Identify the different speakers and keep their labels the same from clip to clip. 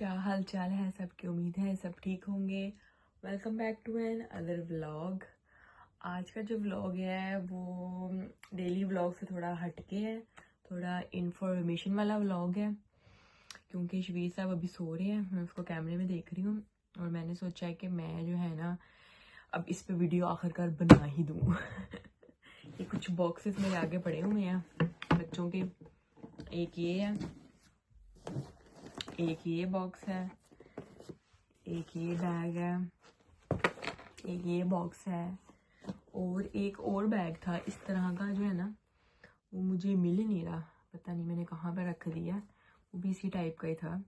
Speaker 1: क्या हाल चाल है सबकी। उम्मीद है सब ठीक होंगे। Welcome back to another vlog. आज का जो व्लॉग है वो डेली व्लॉग से थोड़ा हटके है, थोड़ा इंफॉर्मेशन वाला व्लॉग है, क्योंकि शबीर साहब अभी सो रहे हैं। मैं उसको कैमरे में देख रही हूँ और मैंने सोचा है कि मैं जो है ना अब इस पे वीडियो आखिरकार बना ही दूँ। ये कुछ बॉक्सेस मेरे आगे पड़े हुए हैं बच्चों के। एक ये है, एक ये बॉक्स है, एक ये बैग है, एक ये बॉक्स है और एक और बैग था इस तरह का जो है ना, वो मुझे मिल ही नहीं रहा, पता नहीं मैंने कहाँ पे रख दिया। वो भी इसी टाइप का ही था।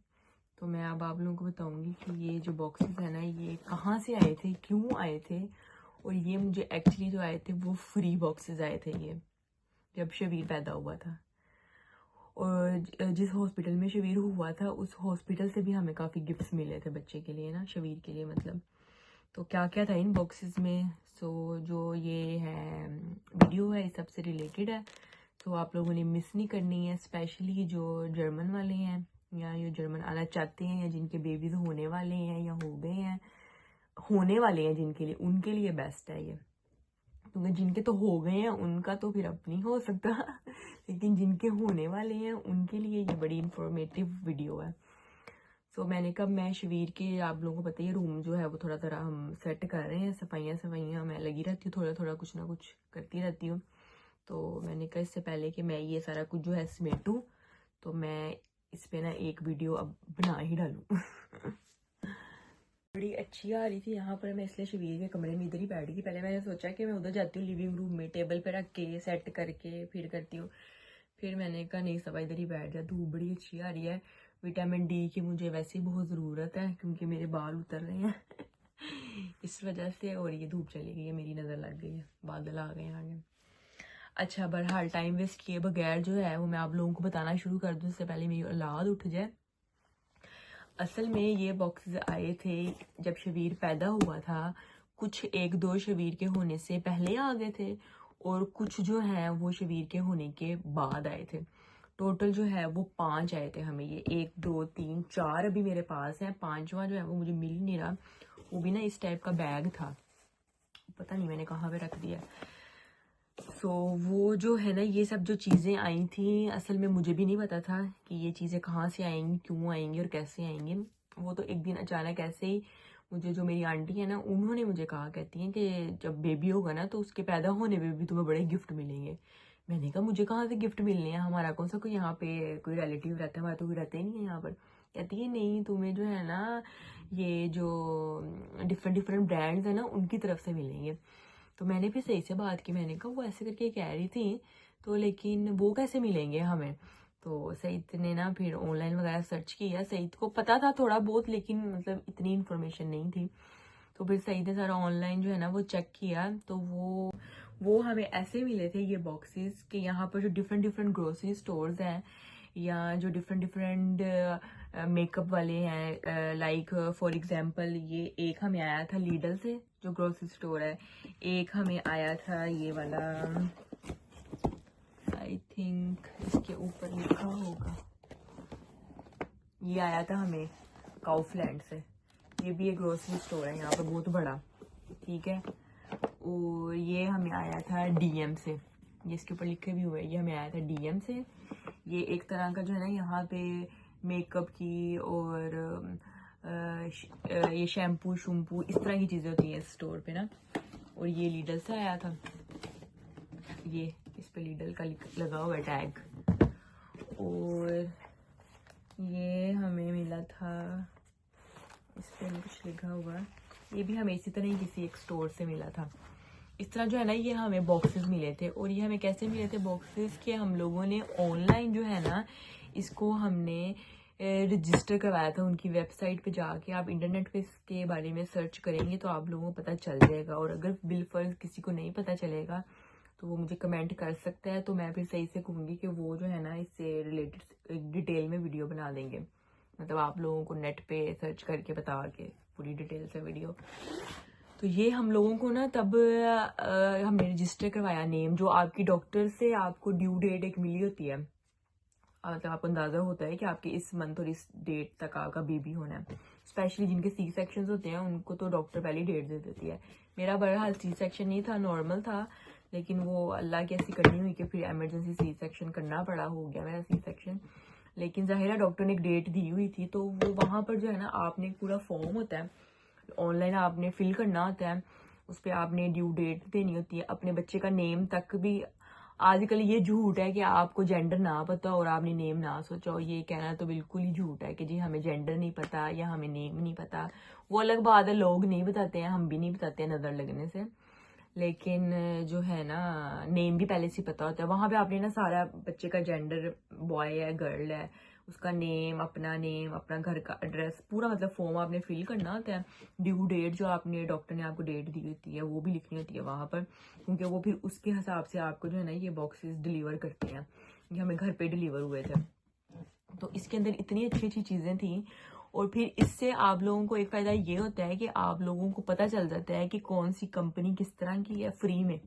Speaker 1: तो मैं अब आप लोगों को बताऊंगी कि ये जो बॉक्सेस है ना ये कहाँ से आए थे, क्यों आए थे। और ये मुझे एक्चुअली जो आए थे वो फ्री बॉक्सेस आए थे, ये जब शबीर पैदा हुआ था। और जिस हॉस्पिटल में शबीर हुआ था उस हॉस्पिटल से भी हमें काफ़ी गिफ्ट्स मिले थे बच्चे के लिए ना, शबीर के लिए मतलब। तो क्या क्या था इन बॉक्सेस में, सो जो ये है वीडियो है इस सबसे रिलेटेड है। तो आप लोगों ने मिस नहीं करनी है, स्पेशली जो जर्मन वाले हैं या जो जर्मन आना चाहते हैं या जिनके बेबीज होने वाले हैं या हो गए हैं, होने वाले हैं जिनके लिए, उनके लिए बेस्ट है ये। क्योंकि जिनके तो हो गए हैं उनका तो फिर अब नहीं हो सकता। लेकिन जिनके होने वाले हैं उनके लिए ये बड़ी इंफॉर्मेटिव वीडियो है। सो मैंने कहा मैं शबीर के, आप लोगों को पता ही रूम जो है वो थोड़ा थोड़ा हम सेट कर रहे हैं, सफाइयाँ मैं लगी रहती हूँ, थोड़ा थोड़ा कुछ ना कुछ करती रहती हूँ। तो मैंने कहा इससे पहले कि मैं ये सारा कुछ जो है समेटूँ तो मैं इस पे ना एक वीडियो अब बना ही डालूँ। बड़ी अच्छी आ रही थी यहाँ पर, मैं इसलिए शबीर के कमरे में इधर ही बैठ गई। पहले मैंने सोचा कि मैं उधर जाती हूँ लिविंग रूम में, टेबल पे रख के सेट करके फिर करती हूँ। फिर मैंने कहा नहीं सब इधर ही बैठ जा, धूप बड़ी अच्छी आ रही है। विटामिन डी की मुझे वैसे ही बहुत ज़रूरत है क्योंकि मेरे बाल उतर रहे हैं इस वजह से। और ये धूप चली गई है, मेरी नज़र लग गई है, बादल आ गए आगे। अच्छा बहरहाल टाइम वेस्ट किए बगैर जो है वो मैं आप लोगों को बताना शुरू कर दूँ, इससे पहले मेरी औलाद उठ जाए। असल में ये बॉक्सेस आए थे जब शबीर पैदा हुआ था। कुछ एक दो शबीर के होने से पहले आ गए थे और कुछ जो है वो शबीर के होने के बाद आए थे। टोटल जो है वो 5 आए थे हमें। ये 1 2 3 4 अभी मेरे पास है, 5वां जो है वो मुझे मिल ही नहीं रहा। वो भी ना इस टाइप का बैग था, पता नहीं मैंने कहाँ पे रख दिया। सो वो जो है ना ये सब जो चीज़ें आई थी असल में मुझे भी नहीं पता था कि ये चीज़ें कहाँ से आएंगी, क्यों आएंगी और कैसे आएंगी। वो तो एक दिन अचानक ऐसे ही मुझे, जो मेरी आंटी है ना उन्होंने मुझे कहा, कहती हैं कि जब बेबी होगा ना तो उसके पैदा होने में भी तुम्हें बड़े गिफ्ट मिलेंगे। मैंने कहा मुझे कहाँ से गिफ्ट मिलने हैं, हमारा कौन सा कोई यहाँ पे कोई रिलेटिव रहता है, हमारा तो कोई रहता ही नहीं है यहाँ पर। कहती है नहीं तुम्हें जो है ना ये जो डिफरेंट डिफरेंट ब्रांड्स है ना उनकी तरफ से मिलेंगे। तो मैंने फिर सही से बात की, मैंने कहा वो ऐसे करके कह रही थी तो लेकिन वो कैसे मिलेंगे हमें। तो सईद ने ना फिर ऑनलाइन वगैरह सर्च किया, सईद को पता था थोड़ा बहुत लेकिन मतलब इतनी इन्फॉर्मेशन नहीं थी। तो फिर सईद ने सारा ऑनलाइन जो है ना वो चेक किया तो वो हमें ऐसे मिले थे ये बॉक्सेस कि यहाँ पर जो डिफरेंट डिफरेंट ग्रोसरी स्टोर्स हैं या जो डिफरेंट डिफरेंट मेकअप वाले हैं, लाइक फॉर एग्जांपल ये एक हमें आया था लीडल से जो ग्रोसरी स्टोर है, एक हमें आया था ये वाला, आई थिंक इसके ऊपर लिखा होगा, ये आया था हमें काउफलैंड से। ये भी एक ग्रोसरी स्टोर है यहाँ पर बहुत बड़ा, ठीक है। और ये हमें आया था डीएम से, ये इसके ऊपर लिखे भी हुए हैं, ये हमें आया था डीएम से। ये एक तरह का जो है ना यहाँ पे मेकअप की और ये शैम्पू शूम्पू इस तरह की चीज़ें होती हैं इस स्टोर पे ना। और ये लीडल से आया था, ये इस पे लीडल का लगा हुआ है टैग। और ये हमें मिला था, इस पे कुछ लिखा हुआ, ये भी हमें इसी तरह ही किसी एक स्टोर से मिला था। इस तरह जो है ना ये हमें बॉक्सेस मिले थे। और ये हमें कैसे मिले थे बॉक्सेस के, हम लोगों ने ऑनलाइन जो है ना इसको हमने रजिस्टर करवाया था उनकी वेबसाइट पे जाके। आप इंटरनेट पे इसके बारे में सर्च करेंगे तो आप लोगों को पता चल जाएगा। और अगर बिलफर्ज किसी को नहीं पता चलेगा तो वो मुझे कमेंट कर सकता है, तो मैं फिर सही से कहूँगी कि वो जो है ना इससे रिलेटेड डिटेल में वीडियो बना देंगे, मतलब आप लोगों को नेट पे सर्च करके बता के पूरी डिटेल से वीडियो। तो ये हम लोगों को ना तब हमने रजिस्टर करवाया नेम, जो आपकी डॉक्टर से आपको ड्यू डेट एक मिली होती है, मतलब आपको अंदाज़ा होता है कि आपके इस मंथ और इस डेट तक आपका बेबी होना है। स्पेशली जिनके सी सेक्शन होते हैं उनको तो डॉक्टर पहले डेट दे देती है। मेरा बहरहाल सी सेक्शन नहीं था, नॉर्मल था, लेकिन वो अल्लाह की ऐसी करनी हुई कि फिर एमरजेंसी सी सेक्शन करना पड़ा, हो गया मेरा सी सेक्शन। लेकिन ज़ाहिरा डॉक्टर ने एक डेट दी हुई थी, तो वो वहाँ पर जो है ना, आपने पूरा फॉर्म होता है ऑनलाइन, आपने फिल करना होता है, उस पर आपने ड्यू डेट देनी होती है, अपने बच्चे का नेम तक भी। आजकल ये झूठ है कि आपको जेंडर ना पता और आपने नेम ना सोचा हो, ये कहना तो बिल्कुल ही झूठ है कि जी हमें जेंडर नहीं पता या हमें नेम नहीं पता। वो अलग बात है, लोग नहीं बताते हैं, हम भी नहीं बताते हैं नज़र लगने से, लेकिन जो है ना, नेम भी पहले से पता होता है। वहाँ पे आपने ना सारा बच्चे का जेंडर, बॉय है गर्ल है, उसका नेम, अपना घर का एड्रेस, पूरा मतलब फॉर्म आपने फिल करना होता है। ड्यू डेट जो आपने, डॉक्टर ने आपको डेट दी होती है वो भी लिखनी होती है वहाँ पर, क्योंकि वो फिर उसके हिसाब से आपको जो है ना ये बॉक्सेस डिलीवर करते हैं। ये हमें घर पे डिलीवर हुए थे, तो इसके अंदर इतनी अच्छी अच्छी चीज़ें थी। और फिर इससे आप लोगों को एक फ़ायदा ये होता है कि आप लोगों को पता चल जाता है कि कौन सी कंपनी किस तरह की है फ्री में,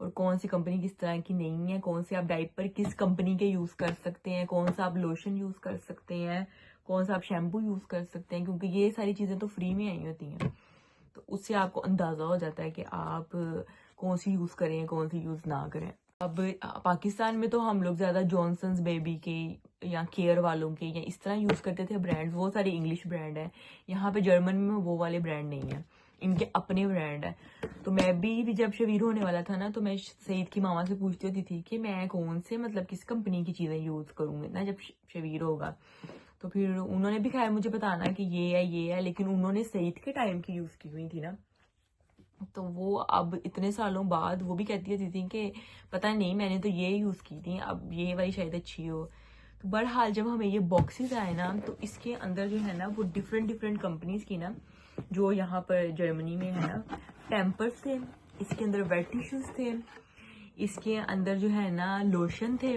Speaker 1: और कौन सी कंपनी किस तरह की नहीं है, कौन से आप डाइपर किस कंपनी के यूज़ कर सकते हैं, कौन सा आप लोशन यूज़ कर सकते हैं, कौन सा आप शैम्पू यूज़ कर सकते हैं, क्योंकि ये सारी चीज़ें तो फ्री में आई होती हैं। तो उससे आपको अंदाज़ा हो जाता है कि आप कौन सी यूज़ करें, कौन सी यूज़ ना करें। अब पाकिस्तान में तो हम लोग ज़्यादा जॉनसन्स बेबी के या केयर वालों के या इस तरह यूज़ करते थे ब्रांड्स, वो सारे इंग्लिश ब्रांड है। यहाँ पे जर्मन में वो वाले ब्रांड नहीं है, इनके अपने ब्रांड है। तो मैं भी जब शवीर होने वाला था ना, तो मैं सईद की मामा से पूछती होती थी कि मैं कौन से मतलब किस कंपनी की चीज़ें यूज़ करूँगी ना जब शवीर होगा। तो फिर उन्होंने भी खैर मुझे बताना कि ये है, लेकिन उन्होंने सईद के टाइम की यूज़ की हुई थी ना, तो वो अब इतने सालों बाद वो भी कहती थी कि पता नहीं मैंने तो ये यूज़ की थी, अब ये वाली शायद अच्छी हो। तो बहरहाल जब हमें ये बॉक्सेस आए ना, तो इसके अंदर जो है ना वो डिफरेंट डिफरेंट कंपनीज की ना, जो यहाँ पर जर्मनी में है ना, पैम्पर्स थे, इसके अंदर वेट टिश्यूज थे, इसके अंदर जो है ना लोशन थे,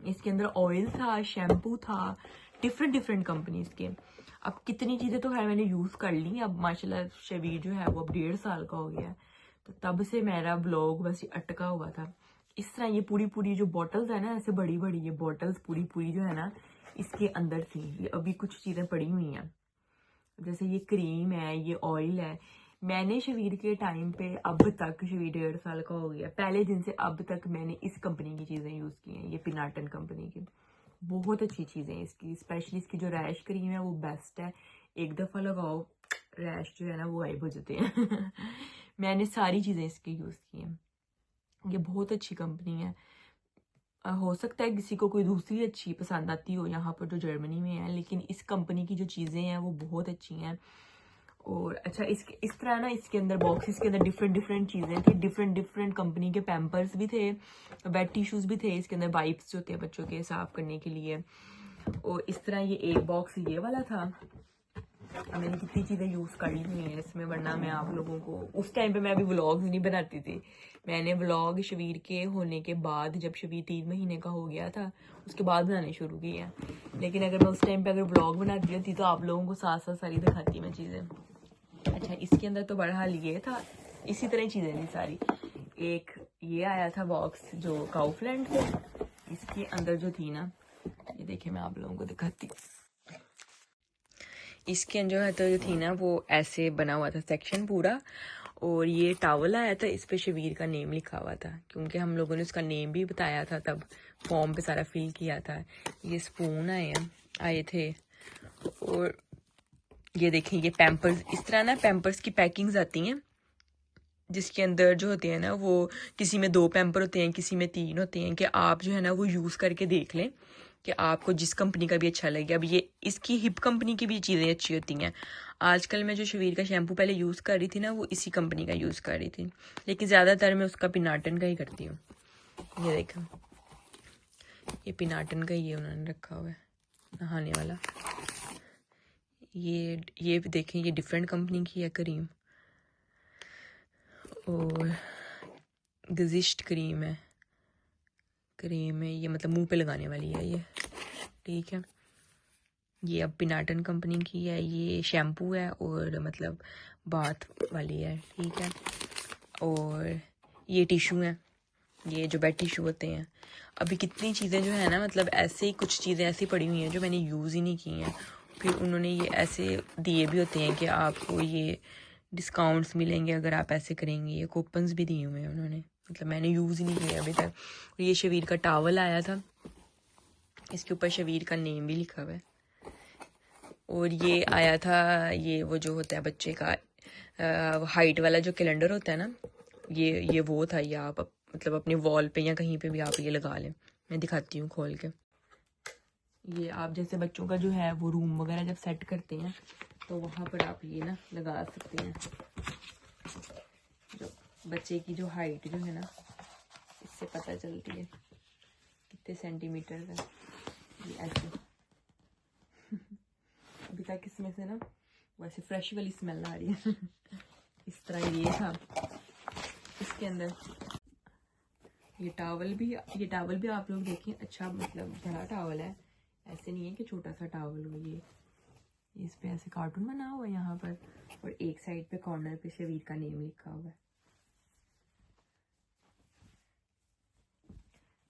Speaker 1: इसके अंदर ऑयल था, शैम्पू था, डिफरेंट डिफरेंट कंपनीज के। अब कितनी चीज़ें तो खैर मैंने यूज़ कर ली। अब माशाल्लाह शबीर जो है वो अब 1.5 साल का हो गया है, तो तब से मेरा ब्लॉग बस अटका हुआ था। इस तरह ये पूरी पूरी जो बॉटल्स है ना, ऐसे बड़ी बड़ी ये बॉटल्स पूरी पूरी जो है ना इसके अंदर थी। ये अभी कुछ चीज़ें पड़ी हुई हैं, जैसे ये क्रीम है, ये ऑयल है। मैंने शबीर के टाइम पे अब तक, शबीर 1.5 साल का हो गया, पहले दिन से अब तक मैंने इस कंपनी की चीज़ें यूज़ की हैं, ये पिनाटन कंपनी की। बहुत अच्छी चीज़ें हैं इसकी, स्पेशली इसकी जो रैश क्रीम है वो बेस्ट है। एक दफ़ा लगाओ रैश जो है ना वो गायब हो जाते हैं मैंने सारी चीज़ें इसकी यूज़ की हैं, ये बहुत अच्छी कंपनी है। हो सकता है किसी को कोई दूसरी अच्छी पसंद आती हो यहाँ पर जो जर्मनी में है, लेकिन इस कंपनी की जो चीज़ें हैं वो बहुत अच्छी हैं। और अच्छा, इस तरह ना इसके अंदर बॉक्सेस के अंदर डिफरेंट डिफरेंट चीज़ें थी, डिफरेंट डिफरेंट कंपनी के पैम्पर्स भी थे, बेड टिश्यूज़ भी थे, इसके अंदर वाइप्स जो होते हैं बच्चों के साफ करने के लिए। और इस तरह ये एक बॉक्स ये वाला था। मैंने कितनी चीज़ें यूज़ कर ली हुई हैं इसमें, वरना मैं आप लोगों को, उस टाइम पे मैं अभी व्लॉग्स नहीं बनाती थी। मैंने व्लॉग शबीर के होने के बाद, जब शबीर 3 महीने का हो गया था उसके बाद बनाने शुरू किए हैं। लेकिन अगर मैं उस टाइम पे अगर व्लॉग बनाती होती तो आप लोगों को साथ साथ सारी दिखाती मैं चीज़ें। अच्छा, इसके अंदर तो बहरहाल ये था, इसी तरह चीज़ें थी सारी। एक ये आया था बॉक्स जो काउफ्लैंड से, इसके अंदर जो थी ना, ये देखिए मैं आप लोगों को दिखाती। इसके अंदर जो है तो जो थी ना वो ऐसे बना हुआ था सेक्शन पूरा, और ये टावल आया था, इस पे शबीर का नेम लिखा हुआ था, क्योंकि हम लोगों ने उसका नेम भी बताया था तब फॉर्म पे सारा फिल किया था। ये स्पून आए थे, और ये देखें ये पैम्पर्स, इस तरह ना पैम्पर्स की पैकिंग्स आती हैं, जिसके अंदर जो होते हैं ना वो किसी में 2 पैम्पर होते हैं, किसी में 3 होते हैं, कि आप जो है ना वो यूज़ करके देख लें कि आपको जिस कंपनी का भी अच्छा लगे। अब ये इसकी हिप कंपनी की भी चीज़ें अच्छी होती हैं। आजकल मैं जो शबीर का शैम्पू पहले यूज़ कर रही थी ना वो इसी कंपनी का यूज़ कर रही थी, लेकिन ज़्यादातर मैं उसका पिनाटन का ही करती हूँ। ये देखो ये पिनाटन का ही उन्होंने रखा हुआ है नहाने वाला। ये देखें ये डिफरेंट कंपनी की है क्रीम, और गजिश्ट क्रीम है ये, मतलब मुंह पे लगाने वाली है ये, ठीक है। ये अब पिनाटन कंपनी की है, ये शैम्पू है और मतलब बाथ वाली है, ठीक है। और ये टिशू है, ये जो बेड टिशू होते हैं। अभी कितनी चीज़ें जो है ना, मतलब ऐसे ही कुछ चीज़ें ऐसी पड़ी हुई हैं जो मैंने यूज़ ही नहीं की हैं। फिर उन्होंने ये ऐसे दिए भी होते हैं कि आपको ये डिस्काउंट्स मिलेंगे अगर आप ऐसे करेंगे। ये कूपन्स भी दिए हुए हैं उन्होंने, मतलब मैंने यूज़ ही नहीं किया अभी तक। और ये शबीर का टावल आया था, इसके ऊपर शबीर का नेम भी लिखा हुआ है। और ये आया था, ये वो जो होता है बच्चे का हाइट वाला जो कैलेंडर होता है ना, ये वो था। ये आप मतलब अपने वॉल पे या कहीं पे भी आप ये लगा लें। मैं दिखाती हूँ खोल के। ये आप जैसे बच्चों का जो है वो रूम वगैरह जब सेट करते हैं तो वहाँ पर आप ये ना लगा सकते हैं। जो बच्चे की जो हाइट जो है ना, इससे पता चलती है कितने सेंटीमीटर का। ये ऐसे अभी तक इसमें से ना वैसे फ्रेश वाली स्मेल आ रही है। इस तरह ये था इसके अंदर। ये टावल भी आप लोग देखें, अच्छा मतलब बड़ा टावल है, ऐसे नहीं है कि छोटा सा टावल हो। ये इस पे ऐसे कार्टून बना हुआ है यहाँ पर, और एक साइड पे कॉर्नर पे शबीर का नेम लिखा हुआ है।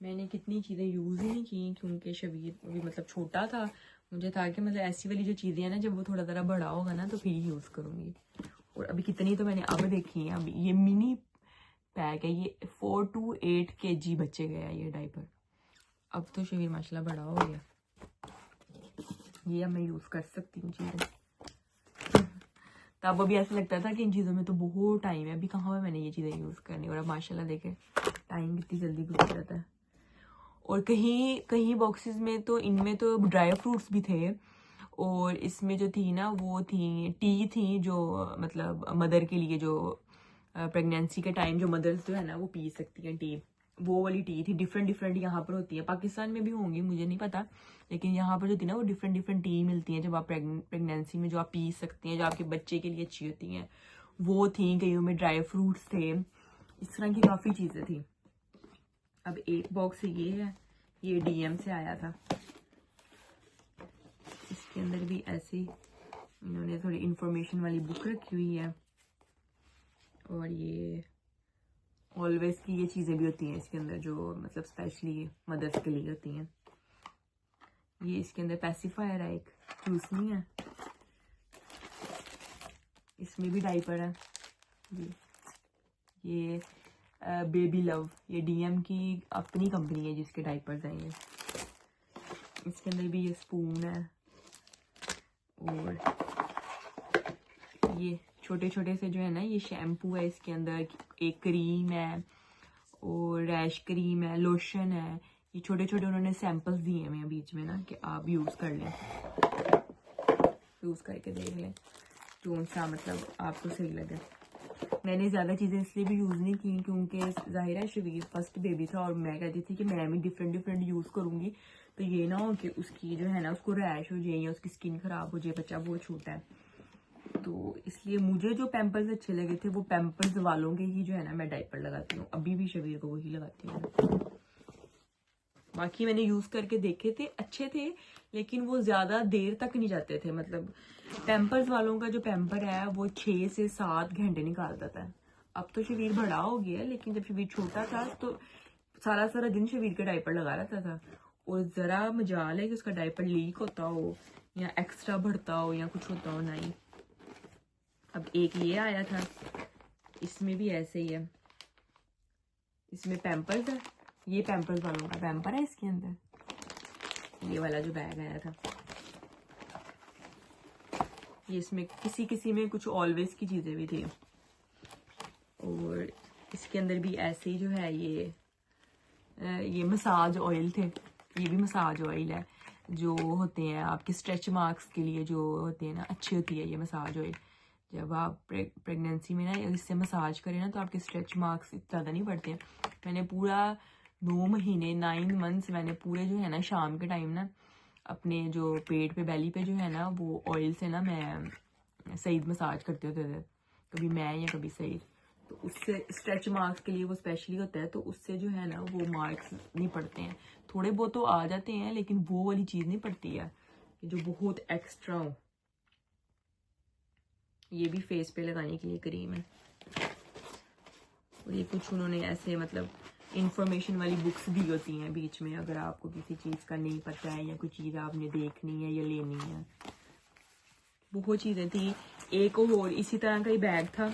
Speaker 1: मैंने कितनी चीज़ें यूज़ ही नहीं की क्योंकि शबीर भी मतलब छोटा था। मुझे था कि मतलब ऐसी वाली जो चीज़ें हैं ना, जब वो थोड़ा ज़रा बड़ा होगा ना तो फिर ही यूज़ करूँगी। और अभी कितनी तो मैंने अब देखी है। अभी ये मिनी पैक है, ये 4 to 8 kg बच्चे गया ये डायपर। अब तो शबीर माशाल्लाह बड़ा हो गया, ये अब मैं यूज़ कर सकती हूँ चीज़ें। तब अभी ऐसा लगता था कि इन चीज़ों में तो बहुत टाइम है, अभी कहाँ पे मैंने ये चीज़ें यूज़ करनी। और अब माशाल्लाह देखे टाइम कितनी जल्दी गुजर जाता है। और कहीं कहीं बॉक्सेस में तो इनमें तो ड्राई फ्रूट्स भी थे, और इसमें जो थी ना वो थी टी थी, जो मतलब मदर के लिए, जो प्रेगनेंसी के टाइम जो मदर्स जो है ना वो पी सकती हैं टी, वो वाली टी थी। डिफरेंट डिफरेंट यहाँ पर होती है, पाकिस्तान में भी होंगी मुझे नहीं पता, लेकिन यहाँ पर जो थी ना वो डिफरेंट डिफरेंट टी मिलती हैं जब आप प्रेगनेंसी में, जो आप पी सकती हैं, जो आपके बच्चे के लिए अच्छी होती हैं, वो थी। कईयों में ड्राई फ्रूट्स थे, इस तरह की काफ़ी चीज़ें थी। अब एक बॉक्स ये है, ये डीएम से आया था। इसके अंदर भी ऐसी इन्होंने थोड़ी इंफॉर्मेशन वाली बुक रखी हुई है, और ये ऑलवेज की ये चीज़ें भी होती हैं इसके अंदर, जो मतलब स्पेशली मदर्स के लिए होती हैं। ये इसके अंदर पैसिफायर है, एक चूसनी है, इसमें भी डाइपर है। ये बेबी लव, ये डीएम की अपनी कंपनी है जिसके डाइपर्स हैं ये। इसके अंदर भी ये स्पून है, और ये छोटे छोटे से जो है ना ये शैम्पू है इसके अंदर, एक क्रीम है, और रैश क्रीम है, लोशन है। ये छोटे छोटे उन्होंने सैंपल्स दिए हैं बीच में ना कि आप यूज़ कर लें, यूज़ करके देख लें जो सा मतलब आपको सही लगे। मैंने ज़्यादा चीज़ें इसलिए भी यूज़ नहीं की क्योंकि जाहिर है शबीर फर्स्ट बेबी था, और मैं कहती थी कि मैं भी डिफरेंट डिफरेंट यूज़ करूँगी तो ये ना हो कि उसकी जो है ना उसको रैश हो जाए या उसकी स्किन ख़राब हो जाए, बच्चा बहुत छोटा है। तो इसलिए मुझे जो पैम्पर्स अच्छे लगे थे वो पैम्पर्स वालों के ही जो है ना मैं डायपर लगाती हूँ, अभी भी शबीर को वही लगाती हूँ। बाकी मैंने यूज़ करके देखे थे, अच्छे थे, लेकिन वो ज़्यादा देर तक नहीं जाते थे। मतलब पैम्पर्स वालों का जो पैम्पर है वो 6 से 7 घंटे निकालता था। अब तो शबीर बड़ा हो गया, लेकिन जब शबीर छोटा था तो सारा सारा दिन शबीर का डायपर लगा रहता था, और ज़रा मजाल है कि उसका डायपर लीक होता हो या एक्स्ट्रा बढ़ता हो या कुछ होता हो, नहीं। अब एक ये आया था, इसमें भी ऐसे ही है, इसमें पैम्पर्स है, ये पैम्पर्स वालों का पैम्पर है इसके अंदर, ये वाला जो बैग आया था। ये इसमें किसी किसी में कुछ ऑलवेज की चीज़ें भी थी, और इसके अंदर भी ऐसे ही जो है ये मसाज ऑयल थे। ये भी मसाज ऑयल है, जो होते हैं आपके स्ट्रेच मार्क्स के लिए, जो होते हैं ना, अच्छी होती है ये मसाज ऑयल। जब आप प्रेगनेंसी में ना इससे मसाज करें ना तो आपके स्ट्रेच मार्क्स ज़्यादा नहीं बढ़ते हैं। मैंने पूरा 9 महीने 9 मंथ्स मैंने पूरे जो है ना शाम के टाइम ना अपने जो पेट पे बेली पे जो है ना वो ऑयल से ना मैं सईद मसाज करते होते थे, कभी मैं या कभी सईद। तो उससे स्ट्रेच मार्क्स के लिए वो स्पेशली होता है, तो उससे जो है ना वो मार्क्स नहीं पड़ते हैं। थोड़े बहुत तो आ जाते हैं लेकिन वो वाली चीज़ नहीं पड़ती है जो बहुत एक्स्ट्रा हो। ये भी फेस पे लगाने के लिए क्रीम है, और ये कुछ उन्होंने ऐसे मतलब इंफॉर्मेशन वाली बुक्स भी होती हैं बीच में, अगर आपको किसी चीज़ का नहीं पता है या कोई चीज़ आपने देखनी है या लेनी है। बहुत चीज़ें थी। एक और इसी तरह का ही बैग था,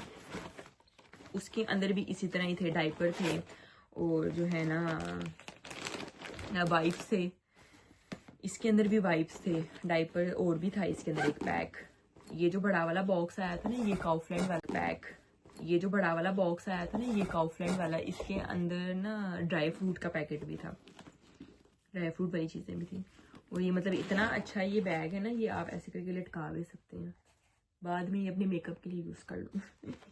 Speaker 1: उसके अंदर भी इसी तरह ही थे, डायपर थे और जो है ना वाइप्स थे। इसके अंदर भी वाइप्स थे, डायपर और भी था इसके अंदर एक पैक। ये जो बड़ा वाला बॉक्स आया था ना, ये काउफ्रेंड वाला पैक, ये जो बड़ा वाला बॉक्स आया था ना, ये काउफ्रेंड वाला, इसके अंदर ना ड्राई फ्रूट का पैकेट भी था, ड्राई फ्रूट वाली चीज़ें भी थी। और ये मतलब इतना अच्छा ये बैग है ना, ये आप ऐसे करके लटका भी सकते हैं, बाद में ये अपने मेकअप के लिए यूज़ कर लो।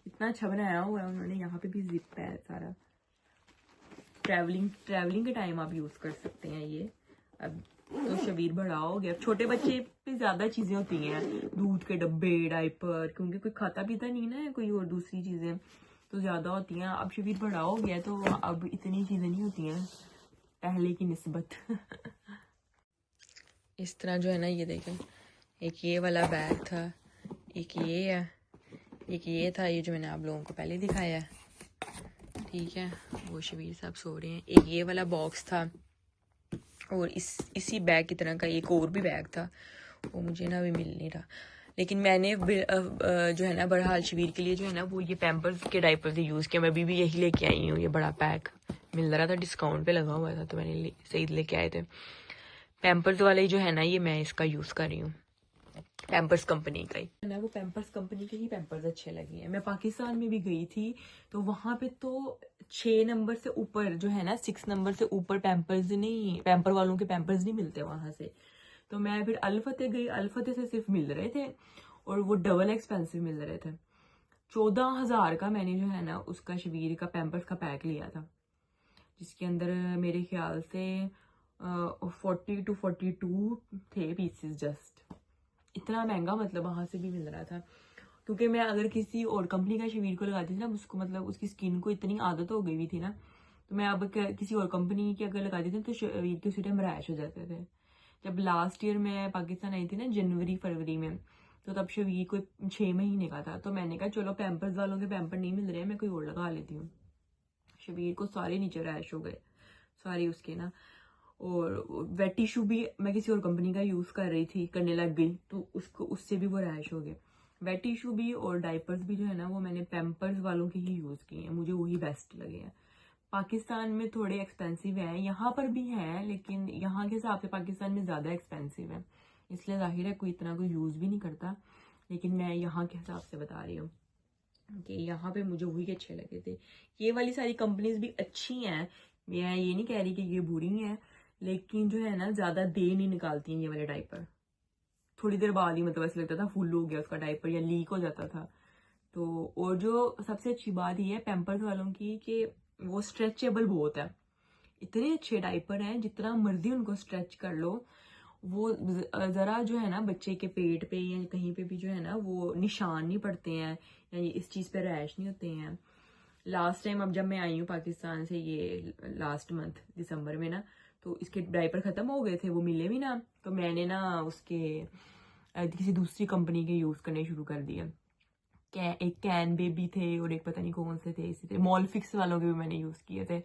Speaker 1: इतना अच्छा बनाया हुआ है उन्होंने, यहाँ पे भी जिप है सारा। ट्रैवलिंग के टाइम आप यूज़ कर सकते हैं ये। अब तो शबीर बड़ा हो गया, छोटे बच्चे पे ज़्यादा चीज़ें होती हैं, दूध के डब्बे, डायपर, क्योंकि कोई खाता पीता नहीं ना है, कोई और दूसरी चीज़ें तो ज़्यादा होती हैं। अब शबीर बड़ा हो गया तो अब इतनी चीज़ें नहीं होती हैं पहले की निस्बत। इस तरह जो है ना, ये देखें, एक ये वाला बैग था, एक ये है, एक ये था, ये जो मैंने आप लोगों को पहले दिखाया है, ठीक है, वो शबीर साहब सो रहे हैं। एक ये वाला बॉक्स था और इसी बैग की तरह का एक और भी बैग था, वो मुझे ना अभी मिल नहीं रहा, लेकिन मैंने जो है ना बहरहाल शबीर के लिए जो है ना वो ये पैम्पर्स के डायपर से यूज़ किया। मैं अभी भी यही लेके आई हूँ, ये बड़ा पैक मिल रहा था, डिस्काउंट पे लगा हुआ था तो मैंने सही लेके आए थे। पैम्पर्स वाले जो है ना, ये मैं इसका यूज़ कर रही हूँ, पैम्पर्स कंपनी का ही ना, वो पैम्पर्स कंपनी के ही पैम्पर्स अच्छे लगे हैं। मैं पाकिस्तान में भी गई थी तो वहां पे तो 6 नंबर से ऊपर जो है ना, 6 नंबर से ऊपर पैम्पर्स नहीं, पैम्पर वालों के पैम्पर्स नहीं मिलते वहां से। तो मैं फिर अल-फतेह गई, अल-फतेह से सिर्फ मिल रहे थे और वो डबल एक्सपेंसिव मिल रहे थे। 14,000 का मैंने जो है ना उसका शबीर का पैम्पर्स का पैक लिया था, जिसके अंदर मेरे ख्याल से 40 to 42 थे पीसेस जस्ट। इतना महंगा मतलब वहां से भी मिल रहा था, क्योंकि मैं अगर किसी और कंपनी का शबीर को लगाती थी ना, उसको मतलब उसकी स्किन को इतनी आदत हो गई हुई थी ना, तो मैं अब किसी और कंपनी की अगर लगाती थी तो शबीर के उसी टाइम रैश हो जाते थे। जब लास्ट ईयर मैं पाकिस्तान आई थी ना, जनवरी फरवरी में, तो तब शबीर को 6 महीने का था, तो मैंने कहा चलो पैम्पर्स वालों के पैम्पर नहीं मिल रहे हैं, मैं कोई और लगा लेती हूँ। शबीर को सारे नीचे रैश हो गए, सारे उसके ना। और वेट टिश्यू भी मैं किसी और कंपनी का यूज़ कर रही थी, करने लग गई तो उसको उससे भी वो रैश हो गए। वेट टिश्यू भी और डायपर्स भी जो है ना, वो मैंने पैम्पर्स वालों के ही यूज़ किए हैं, मुझे वही बेस्ट लगे हैं। पाकिस्तान में थोड़े एक्सपेंसिव हैं, यहाँ पर भी हैं, लेकिन यहाँ के हिसाब से पाकिस्तान में ज़्यादा एक्सपेंसिव है, इसलिए जाहिर है कोई इतना कोई यूज़ भी नहीं करता। लेकिन मैं यहाँ के हिसाब से बता रही हूँ कि यहाँ पे मुझे वही अच्छे लगे थे। ये वाली सारी कंपनीज भी अच्छी हैं, मैं ये नहीं कह रही कि ये बुरी हैं, लेकिन जो है ना ज़्यादा देर नहीं निकालती हैं ये वाले डायपर। थोड़ी देर बाद ही मतलब ऐसा लगता था फुल हो गया उसका डायपर या लीक हो जाता था। तो और जो सबसे अच्छी बात ये है पैम्पर्स वालों की कि वो स्ट्रेचेबल बहुत है। इतने अच्छे डायपर हैं, जितना मर्जी उनको स्ट्रेच कर लो, वो जरा जो है ना बच्चे के पेट पे या कहीं पे भी जो है ना वो निशान नहीं पड़ते हैं, या इस चीज़ पे रैश नहीं होते हैं। लास्ट टाइम अब जब मैं आई हूँ पाकिस्तान से, ये लास्ट मंथ दिसंबर में ना, तो इसके डायपर ख़त्म हो गए थे, वो मिले भी ना, तो मैंने ना उसके किसी दूसरी कंपनी के यूज़ करने शुरू कर दिया। एक कैन बेबी थे और एक पता नहीं कौन से थे, इसी थे मॉल फिक्स वालों के भी मैंने यूज़ किए थे।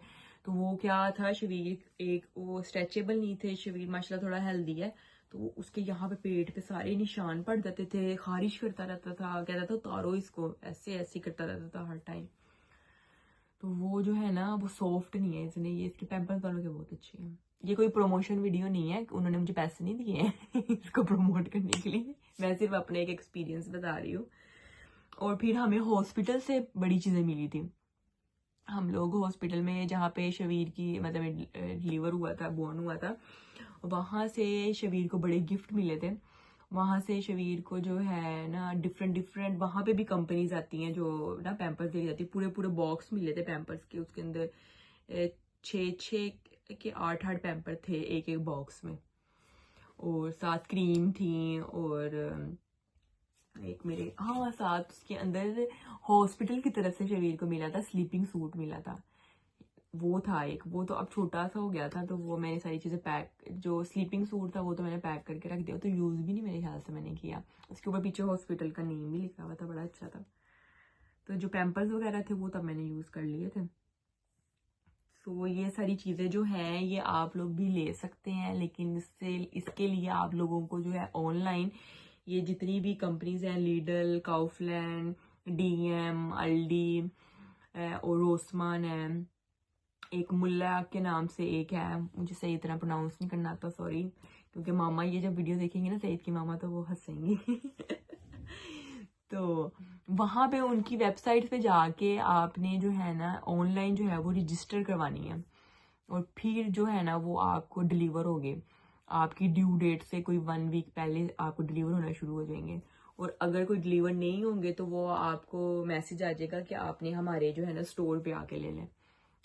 Speaker 1: तो वो क्या था, शबीर एक वो स्ट्रेचेबल नहीं थे, शबीर माशाल्लाह थोड़ा हेल्दी है, तो उसके यहाँ पे पेट पे सारे निशान पड़ जाते थे, खारिश करता रहता था, कहता था उतारो इसको, ऐसे ऐसे करता रहता था हर टाइम। तो वो जो है ना वो सॉफ्ट नहीं है, इसलिए ये इसके पैम्पर्स वालों के बहुत अच्छे हैं। ये कोई प्रमोशन वीडियो नहीं है, उन्होंने मुझे पैसे नहीं दिए हैं इसको प्रमोट करने के लिए, मैं सिर्फ अपने एक एक्सपीरियंस बता रही हूँ। और फिर हमें हॉस्पिटल से बड़ी चीज़ें मिली थी। हम लोग हॉस्पिटल में जहाँ पे शबीर की मतलब डिलीवर हुआ था, बोर्न हुआ था, वहाँ से शबीर को बड़े गिफ्ट मिले थे। वहाँ से शबीर को जो है ना डिफरेंट वहाँ पे भी कंपनीज आती हैं जो ना पैम्पर्स दे जाती है, पूरे पूरे बॉक्स मिले थे पैम्पर्स के, उसके अंदर 6 के 8 पैम्पर थे एक एक बॉक्स में, और 7 क्रीम थी, और एक मेरे हाँ साथ उसके अंदर हॉस्पिटल की तरफ से शबीर को मिला था, स्लीपिंग सूट मिला था, वो था एक। वो तो अब छोटा सा हो गया था, तो वो मैंने सारी चीज़ें पैक, जो स्लीपिंग सूट था वो तो मैंने पैक करके रख दिया, तो यूज़ भी नहीं मेरे ख्याल से मैंने किया। उसके ऊपर पीछे हॉस्पिटल का नेम भी लिखा हुआ था, बड़ा अच्छा था। तो जो पैम्पर्स वगैरह थे वो तब मैंने यूज़ कर लिए थे। सो ये सारी चीज़ें जो हैं ये आप लोग भी ले सकते हैं, लेकिन इसके लिए आप लोगों को जो है ऑनलाइन ये जितनी भी कंपनीज हैं, लीडल, काउफलैंड, डीएम, अल्डी और रोसमान है, एक मुल्ला के नाम से एक है, मुझे सही तरह प्रोनाउंस नहीं करना आता, सॉरी, क्योंकि मामा ये जब वीडियो देखेंगे ना सईद की मामा तो वो हंसेंगी तो वहाँ पे उनकी वेबसाइट पे जाके आपने जो है ना ऑनलाइन जो है वो रजिस्टर करवानी है, और फिर जो है ना वो आपको डिलीवर होगे, आपकी ड्यू डेट से कोई 1 वीक पहले आपको डिलीवर होना शुरू हो जाएंगे। और अगर कोई डिलीवर नहीं होंगे तो वो आपको मैसेज आ जाएगा कि आपने हमारे जो है ना स्टोर पे आके ले लें।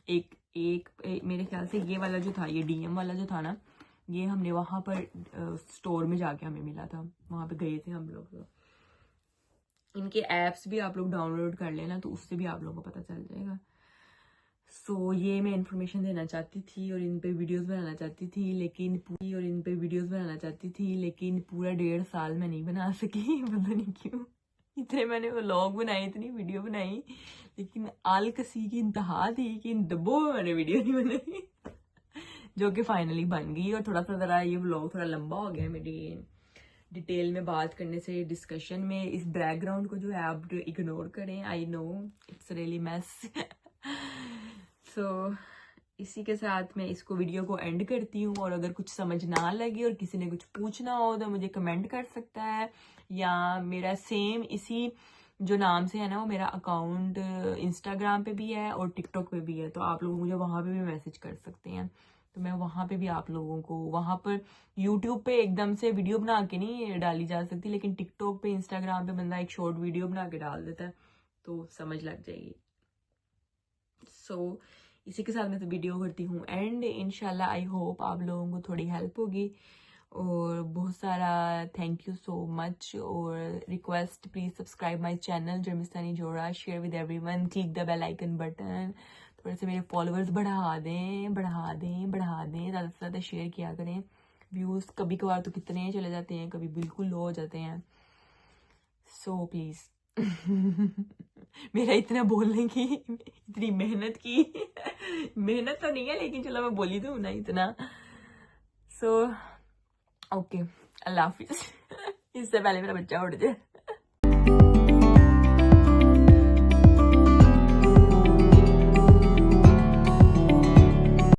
Speaker 1: एक मेरे ख्याल से ये वाला जो था, ये डीएम वाला जो था ना, ये हमने वहाँ पर स्टोर में जाके हमें मिला था, वहाँ पे गए थे हम लोग। तो इनके ऐप्स भी आप लोग डाउनलोड कर लेना तो उससे भी आप लोगों को पता चल जाएगा। सो ये मैं इन्फॉर्मेशन देना चाहती थी और इन पे वीडियोस बनाना चाहती थी, लेकिन पूरा 1.5 साल मैं नहीं बना सकी पता नहीं क्यों। इतने मैंने व्लॉग बनाए, इतनी वीडियो बनाई, लेकिन आलकसी की इंतहा थी कि इन डब्बों में मैंने वीडियो नहीं बनाई जो कि फाइनली बन गई। और थोड़ा सा ज़रा ये व्लॉग थोड़ा लंबा हो गया मेरी डिटेल में बात करने से, डिस्कशन में। इस बैकग्राउंड को जो है आप इग्नोर करें, I know it's really mess so इसी के साथ मैं इसको वीडियो को एंड करती हूँ। और अगर कुछ समझ ना लगे और किसी ने कुछ पूछना हो तो मुझे कमेंट कर सकता है, या मेरा सेम इसी जो नाम से है ना वो मेरा अकाउंट इंस्टाग्राम पे भी है और टिकटॉक पे भी है, तो आप लोग मुझे वहाँ पे भी मैसेज कर सकते हैं। तो मैं वहाँ पे भी आप लोगों को, वहाँ पर यूट्यूब पे एकदम से वीडियो बना के नहीं डाली जा सकती, लेकिन टिकटॉक पे, इंस्टाग्राम पे बंदा एक शॉर्ट वीडियो बना के डाल देता है तो समझ लग जाएगी। सो इसी के साथ मैं तो वीडियो करती हूँ एंड इंशाल्लाह आई होप आप लोगों को थोड़ी हेल्प होगी। और बहुत सारा थैंक यू सो मच, और request please subscribe my channel Jarmistani Joda, share with everyone, click the bell icon button, थोड़े से मेरे फॉलोअर्स बढ़ा दें ज़्यादा से ज़्यादा शेयर किया करें। व्यूज़ कभी कभार तो कितने चले जाते हैं, कभी बिल्कुल लो हो जाते हैं, सो प्लीज़ मेरा इतना बोलने की इतनी मेहनत की मेहनत तो नहीं है, लेकिन चलो मैं बोली दूँ ना इतना। सो ओके, अल्लाह हाफिज इससे पहले मेरा बच्चा उठ जाए